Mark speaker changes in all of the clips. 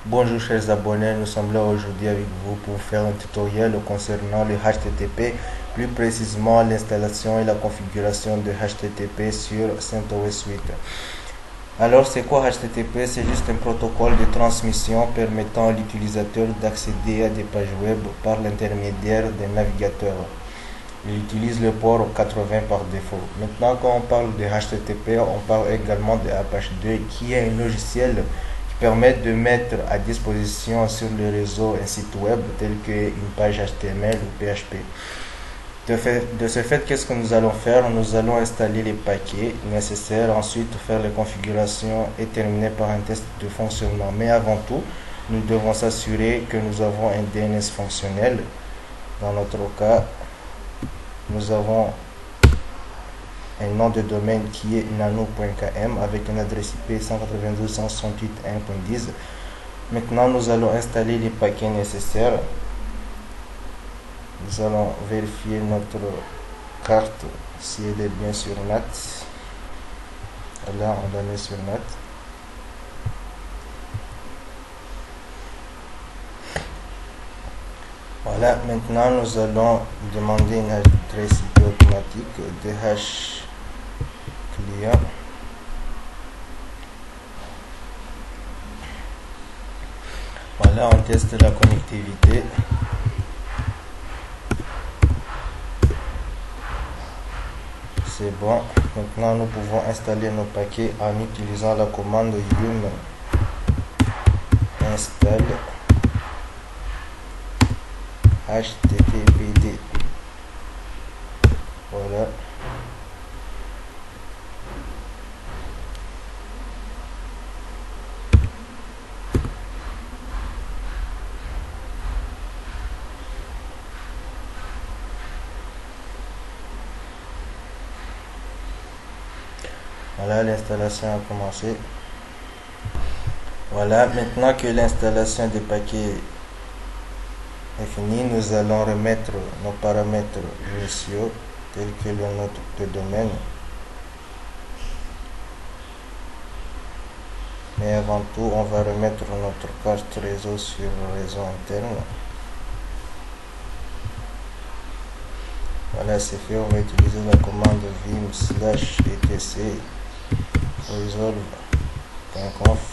Speaker 1: Bonjour chers abonnés, nous sommes là aujourd'hui avec vous pour faire un tutoriel concernant le HTTP, plus précisément l'installation et la configuration de HTTP sur CentOS 8. Alors c'est quoi HTTP? C'est juste un protocole de transmission permettant à l'utilisateur d'accéder à des pages web par l'intermédiaire d'un navigateur. Il utilise le port 80 par défaut. Maintenant, quand on parle de HTTP, on parle également de Apache 2 qui est un logiciel permet de mettre à disposition sur le réseau un site web tel qu'une page HTML ou PHP. De ce fait, qu'est-ce que nous allons faire? Nous allons installer les paquets nécessaires, ensuite faire les configurations et terminer par un test de fonctionnement. Mais avant tout, nous devons s'assurer que nous avons un DNS fonctionnel. Dans notre cas, nous avons un nom de domaine qui est nano.km avec une adresse IP 192.168.1.10. Maintenant, nous allons installer les paquets nécessaires. Nous allons vérifier notre carte si elle est bien sur NAT. Là, on la met sur NAT. Voilà, maintenant nous allons demander une adresse IP automatique DH client. Voilà, on teste la connectivité. C'est bon. Maintenant, nous pouvons installer nos paquets en utilisant la commande yum install httpd. Voilà. Voilà, l'installation a commencé. Voilà, maintenant que l'installation des paquets est finie, nous allons remettre nos paramètres initiaux tels que le nom de domaine. Mais avant tout, on va remettre notre carte réseau sur le réseau interne. Voilà, c'est fait. On va utiliser la commande vim/etc resolve.conf.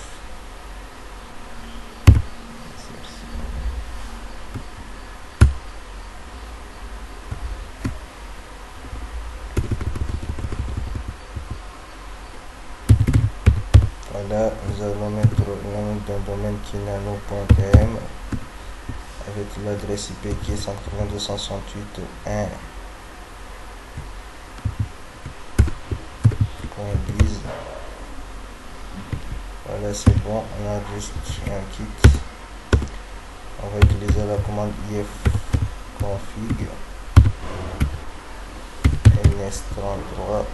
Speaker 1: Voilà, nous allons mettre le nom d'un domaine qui est nano.km avec l'adresse IP qui est 192.168.10. Voilà, c'est bon, on a juste un kit. On va utiliser la commande ifconfig ns33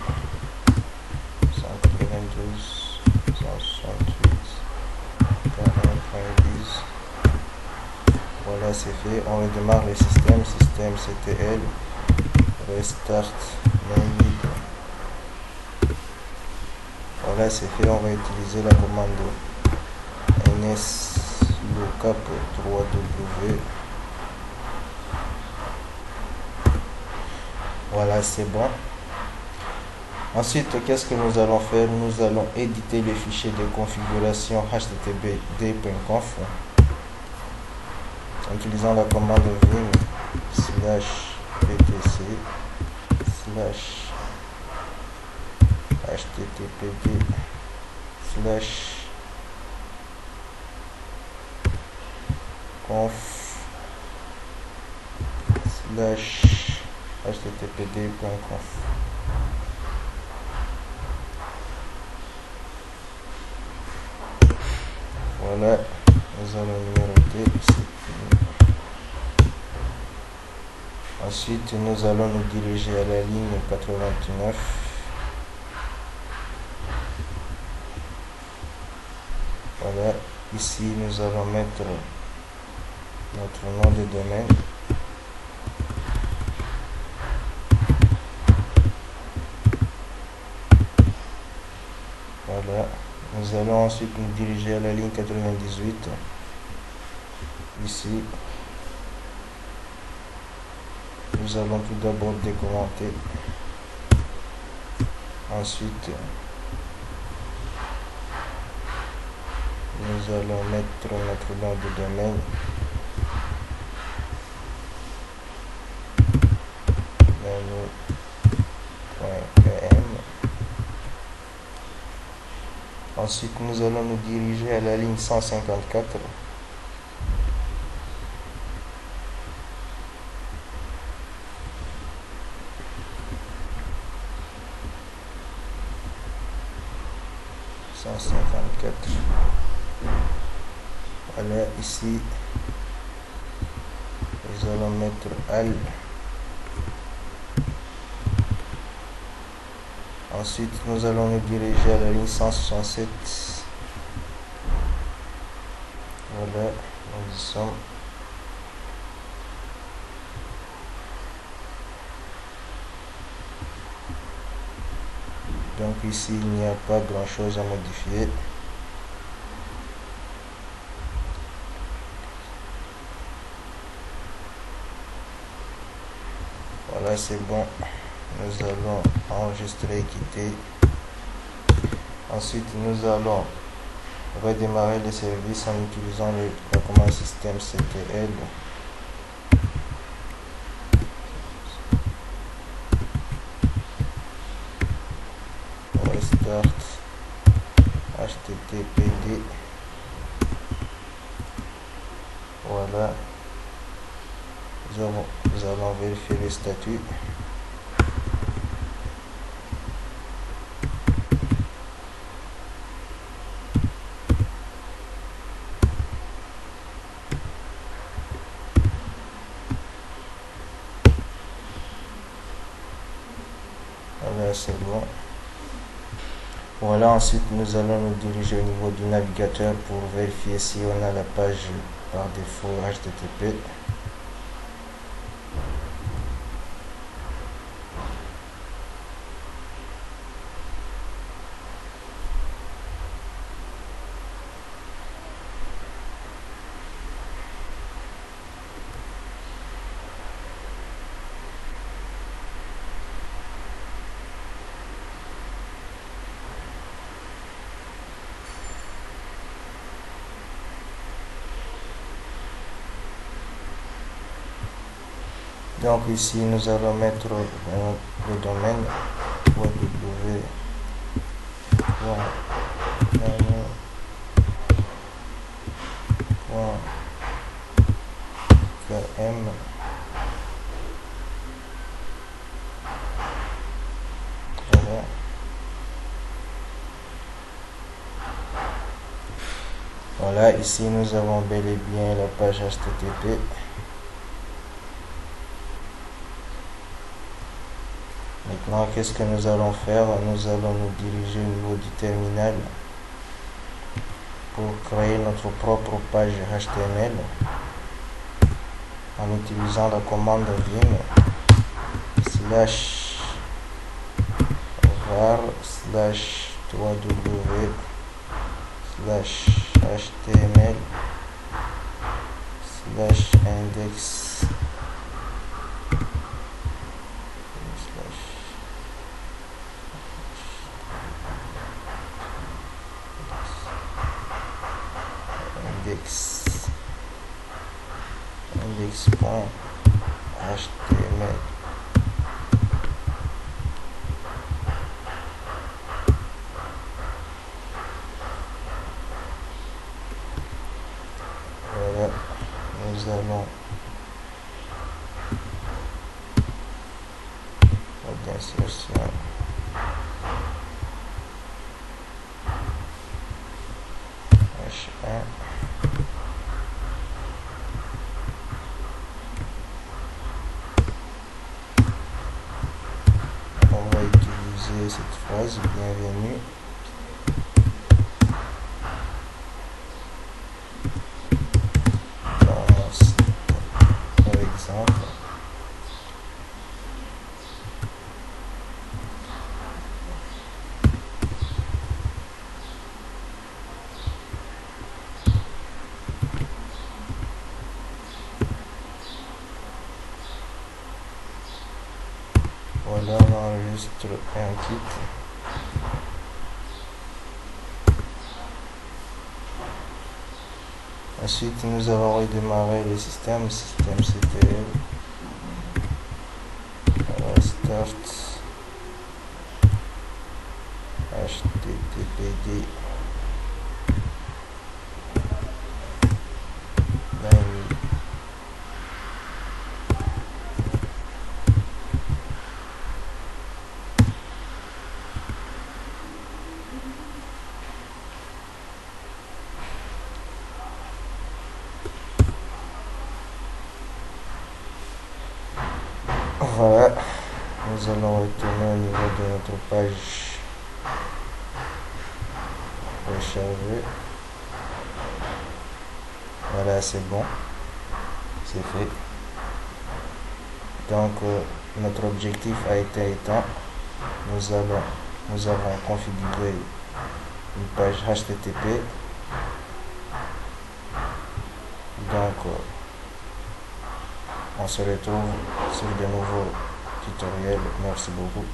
Speaker 1: 192 168 40.10. Voilà, c'est fait. On redémarre le système CTL restart main. Voilà, c'est fait. On va utiliser la commande nslookup 3w. Voilà, c'est bon. Ensuite, qu'est-ce que nous allons faire? Nous allons éditer le fichier de configuration httpd.conf en utilisant la commande vim/httpd/conf/httpd.conf. Voilà, nous allons numéroter. Ensuite, nous allons nous diriger à la ligne 89. Voilà, ici nous allons mettre notre nom de domaine. Voilà, nous allons ensuite nous diriger à la ligne 98. Ici, nous allons tout d'abord décommenter. Ensuite, nous allons mettre notre nom de domaine. Menu.pm. Ensuite, nous allons nous diriger à la ligne 154. Voilà, ici, nous allons mettre AL. Ensuite, nous allons nous diriger à la ligne 167. Voilà, nous y sommes. Donc ici, il n'y a pas grand chose à modifier. Voilà, c'est bon. Nous allons enregistrer et quitter. Ensuite, nous allons redémarrer le service en utilisant la commande système ctl. Restart httpd. Voilà, nous allons vérifier le statut. Voilà, c'est bon. Voilà, ensuite nous allons nous diriger au niveau du navigateur pour vérifier si on a la page par défaut HTTP. Donc ici nous allons mettre le domaine www.pm. Voilà. Voilà, ici nous avons bel et bien la page HTTP. Maintenant, qu'est-ce que nous allons faire? Nous allons nous diriger au niveau du terminal pour créer notre propre page HTML en utilisant la commande vim /var/www/html/index index.html. Voilà, nous allons d'insertion H1. On va utiliser cette phrase bienvenue. Par exemple, Là, on enregistre et on quitte. Ensuite, nous allons redémarrer le système CTL. Start HTTPD. Voilà, nous allons retourner au niveau de notre page recharger. Voilà, c'est bon, c'est fait. Donc notre objectif a été éteint. Nous avons configuré une page HTTP. Donc on se retrouve sur de nouveaux tutoriels. Merci beaucoup.